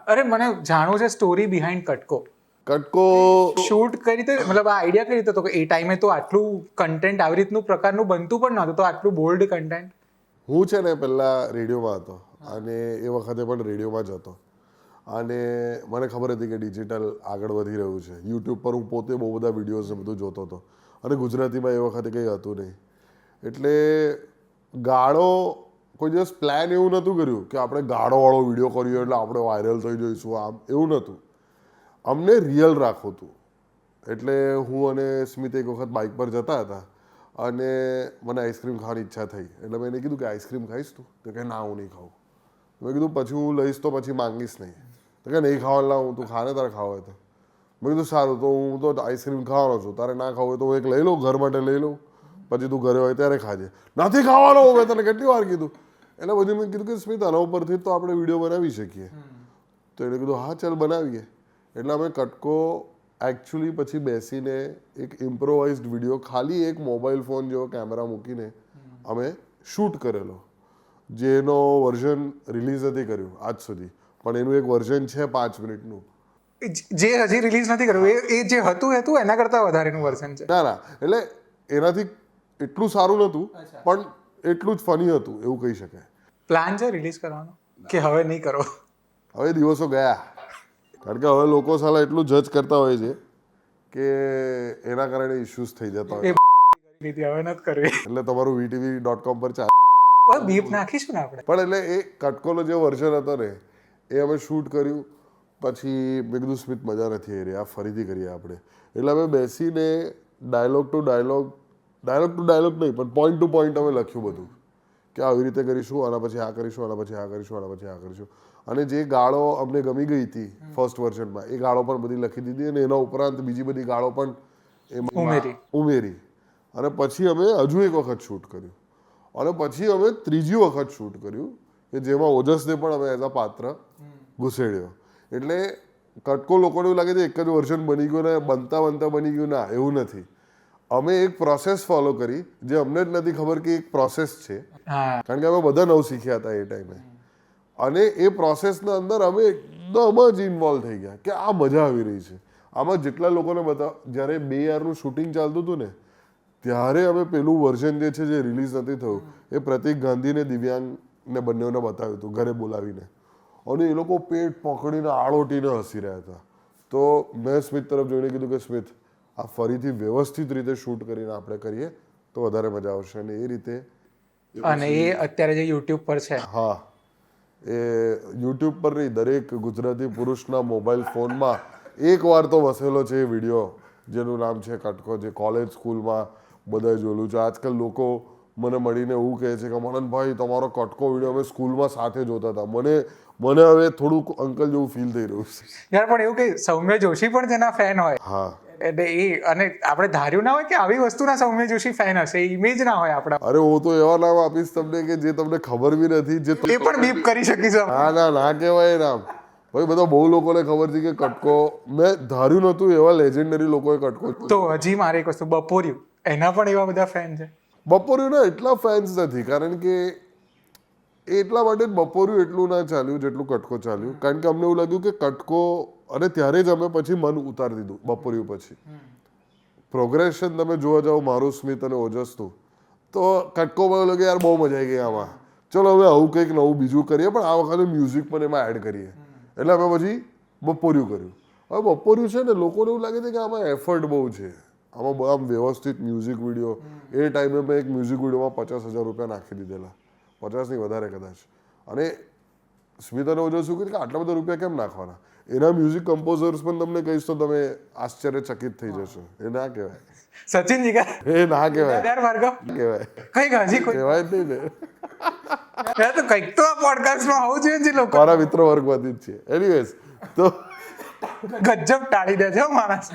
અરે મને જાણવું છે સ્ટોરી બિહાઇન્ડ કટકો. કટકો શૂટ કઈ રીતે, મતલબ આ આઈડિયા કઈ રીતે હતો કે એ ટાઈમે તો આટલું કન્ટેન્ટ આવી રીતનું પ્રકારનું બનતું પણ નહોતું, તો આટલું બોલ્ડ કન્ટેન્ટ. હું છે ને પહેલાં રેડિયોમાં હતો અને એ વખતે પણ રેડિયોમાં જ હતો અને મને ખબર હતી કે ડિજિટલ આગળ વધી રહ્યું છે. યુટ્યુબ પર હું પોતે બહુ બધા વિડીયોઝ ને બધું જોતો હતો અને ગુજરાતીમાં એ વખતે કંઈ હતું નહીં. એટલે ગાળો કોઈ દિવસ પ્લાન એવું નહોતું કર્યું કે આપણે ગાળોવાળો વિડીયો કર્યો એટલે આપણે વાયરલ થઈ જઈશું, આમ એવું નહોતું. અમને રિયલ રાખવું હતું. એટલે હું અને સ્મિત એક વખત બાઇક પર જતા હતા અને મને આઈસ્ક્રીમ ખાવાની ઈચ્છા થઈ. એટલે મેં એને કીધું કે આઈસ્ક્રીમ ખાઈશ તું? તો કે ના હું નહીં ખાઉં. મેં કીધું પછી હું લઈશ તો પછી માંગીશ નહીં. તો કે નહીં ખાવાના, હું તું ખાને તારે ખાવ હોય તો. મેં કીધું સારું, તો હું તો આઈસ્ક્રીમ ખાવાનો છું, તારે ના ખાવું હોય તો હું એક લઈ લઉં, ઘર માટે લઈ લઉં, પછી તું ઘરે હોય ત્યારે ખાજે. નથી ખાવાનો, મેં તને કેટલી વાર કીધું. એટલે પછી મેં કીધું કે સ્મિત આના ઉપરથી તો આપણે વિડીયો બનાવી શકીએ. તો એને કીધું હા ચાલ બનાવીએ. એટલે અમે કટકો એકચ્યુઅલી પછી બેસીને એક ઇમ્પ્રોવાઇઝડ વિડીયો ખાલી એક મોબાઈલ ફોન જેવો કેમેરા મૂકીને અમે શૂટ કરેલો, જેનો વર્ઝન રિલીઝ નથી કર્યું આજ સુધી, પણ એનું એક વર્ઝન છે 5 મિનિટનું. જે હજી રિલીઝ નથી કર્યું, એ જે હતું એના કરતાં વધારેનું વર્ઝન છે. ના એટલે એનાથી એટલું સારું નહોતું પણ એટલું જ ફની હતું એવું કહી શકાય. પ્લાન છે રિલીઝ કરવાનો કે હવે નહીં કરો? હવે દિવસો ગયા, કારણ કે હવે લોકો સાલા એટલું જજ કરતા હોય છે કે એના કારણે ઇશ્યુઝ થઈ જતા હોય. હવે નથી કરવી એટલે તમારું VTV.com પર ચાલે, બીપ નાખીશું ને આપણે. પણ એટલે એ કટકોનો જે વર્ઝન હતો ને એ અમે શૂટ કર્યું. પછી મેં કીધું સ્મિત મજા નથી આવી રહી, આ ફરીથી કરીએ આપણે. એટલે અમે બેસીને ડાયલોગ ટુ ડાયલોગ નહીં પણ પોઈન્ટ ટુ પોઈન્ટ અમે લખ્યું બધું કે આવી રીતે કરીશું, આના પછી આ કરીશું, આના પછી આ કરીશું, આના પછી આ કરીશું. અને જે ગાળો અમને ગમી ગઈ હતી ફર્સ્ટ વર્ઝનમાં એ ગાળો પણ બધી લખી દીધી અને એના ઉપરાંત બીજી બધી ગાળો પણ એમાં ઉમેરી. અને પછી અમે હજુ એક વખત શૂટ કર્યું અને પછી અમે ત્રીજી વખત શૂટ કર્યું કે જેમાં ઓજસને પણ અમે એઝ અ પાત્ર ઘુસેડ્યો. એટલે કટકો લોકોને એવું લાગે છે એક જ વર્ઝન બની ગયું ને બનતા બની ગયું. ના, એવું નથી. અમે એક પ્રોસેસ ફોલો કરી જે અમને જ નથી ખબર કે એક પ્રોસેસ છે, કારણ કે અમે બધા નવ શીખ્યા હતા એ ટાઈમે. અને એ પ્રોસેસના અંદર અમે એકદમ જ ઇન્વોલ્વ થઈ ગયા કે આ મજા આવી રહી છે. આમાં જેટલા લોકોને જ્યારે 2 યારનું શૂટિંગ ચાલતું હતું ને ત્યારે અમે પેલું વર્ઝન જે છે જે રિલીઝ નથી થયું એ પ્રતિક ગાંધી ને દિવ્યાંગને બંનેને બતાવ્યું હતું ઘરે બોલાવીને, અને એ લોકો પેટ પકડીને આળોટીને હસી રહ્યા હતા. તો મેં સ્મિત તરફ જોઈને કીધું કે સ્મિત આ ફરીથી વ્યવસ્થિત રીતે શૂટ કરીને આપણે કરીએ તો વધારે મજા આવશે. અને એ રીતે, અને એ અત્યારે જે યુટ્યુબ પર છે, હા, એ યુટ્યુબ પર નહીં, દરેક ગુજરાતી પુરુષના મોબાઈલ ફોનમાં એકવાર તો વસેલો છે એ વિડીયો જેનું નામ છે કટકો, જે કોલેજ સ્કૂલમાં બધાએ જોયેલું છે. આજકાલ લોકો મને મળીને એવું કહે છે કે મનનભાઈ તમારો કટકો વિડીયો અમે સ્કૂલમાં સાથે જોતા હતા. મને હવે થોડુંક અંકલ જેવું ફીલ થઈ રહ્યું છે. યાર પણ એવું કે સૌમ્ય જોશી પણ તેના ફેન હોય. હા, એટલે એ, અને આપણે ધાર્યું ના હોય કે આવી વસ્તુના સૌમ્ય જોશી ફેન હશે, ઇમેજ ના હોય આપણા. અરે હું તો એવા નામ આપીશ તમને કે જે તમને ખબર બી નથી, જે એ પણ બીપ કરી શકીશું. ના કહેવાય નામ. ભાઈ બધા બહુ લોકોને ખબર છે કે કટકો, મેં ધાર્યું નહોતું એવા લેજેન્ડરી લોકોએ કટકો. તો હજી મારે એક વસ્તુ, બપોર્યું, એના પણ એવા બધા ફેન છે? બપોર્યુંના એટલા ફેન્સ નથી, કારણ કે એટલા માટે જ બપોર્યું એટલું ના ચાલ્યું જેટલું કટકો ચાલ્યું. કારણ કે અમને એવું લાગ્યું કે કટકો, અને ત્યારે જ અમે પછી મન ઉતારી દીધું બપોર્યું પછી. પ્રોગ્રેશન તમે જોવા જાઓ મારું, સ્મિત અને ઓજસનું, તો કટકોમાં એવું લાગે યાર બહુ મજા આવી ગઈ આમાં, ચલો હવે આવું કંઈક નવું બીજું કરીએ, પણ આ વખતે મ્યુઝિક પણ એમાં એડ કરીએ. એટલે અમે પછી બપોર્યું કર્યું. હવે બપોર્યું છે ને લોકોને એવું લાગે છે કે આમાં એફર્ટ બહુ છે, આમાં આમ વ્યવસ્થિત મ્યુઝિક વિડીયો. એ ટાઈમે મેં એક મ્યુઝિક વિડીયોમાં 50,000 રૂપિયા નાખી દીધેલા, 50 નહીં વધારે કદાચ. અને સ્મિત અને ઓજસ શું કે આટલા બધા રૂપિયા કેમ નાખવાના? એના મ્યુઝિક કમ્પોઝર્સ પણ તમને કહીશ તો તમે આશ્ચર્યચકિત થઈ જશો. એ ના કહેવાય સચિન જીગા, એ ના કહેવાય, યાર ભાર્ગવ કહેવાય, કઈક હજી કોઈ કહેવાય જ નહીં ને. યાર તો કંઈક તો આ પોડકાસ્ટમાં હોવું જોઈએ જે લોકો. મારા મિત્ર વર્ગમાંથી જ છે. એનીવેઝ, તો ગજબ ટાળી દે છે માણસ.